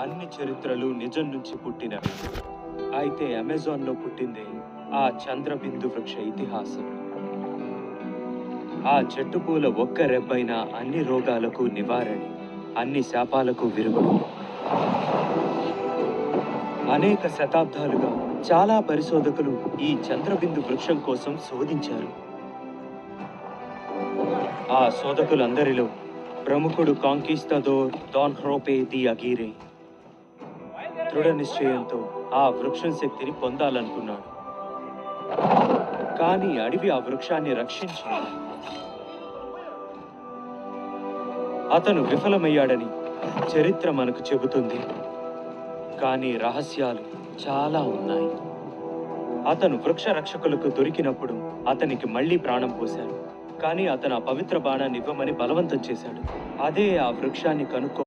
అన్ని చరిత్రలు నిజం నుంచి పుట్టినవి. అయితే అమెజాన్లో పుట్టిందే ఆ చంద్రబిందు వృక్ష ఇతిహాసం. ఆ చెట్టు పూల ఒక్క రెబ్బైన అన్ని రోగాలకు నివారణి, అన్ని శాపాలకు విరుగుడు. అనేక శతాబ్దాలుగా చాలా పరిశోధకులు ఈ చంద్రబిందు వృక్షం కోసం శోధించారు. ఆ శోధకులందరిలో ప్రముఖుడు కాంకిస్టాడోర్ డాన్ హ్రోపే ది అగీరే దృఢ నిశ్చయంతో ఆ వృక్షం శక్తిని పొందాలనుకున్నాడు. కానీ అడవి ఆ వృక్షాన్ని రక్షించింది. అతను విఫలమయ్యాడని చరిత్ర మనకు చెబుతుంది. కానీ రహస్యాలు చాలా ఉన్నాయి. అతను వృక్ష రక్షకులకు దొరికినప్పుడు అతనికి మళ్లీ ప్రాణం పోశారు. కానీ అతను ఆ పవిత్ర బాణాన్ని ఇవ్వమని బలవంతం చేశాడు. అదే ఆ వృక్షాన్ని కనుక్కో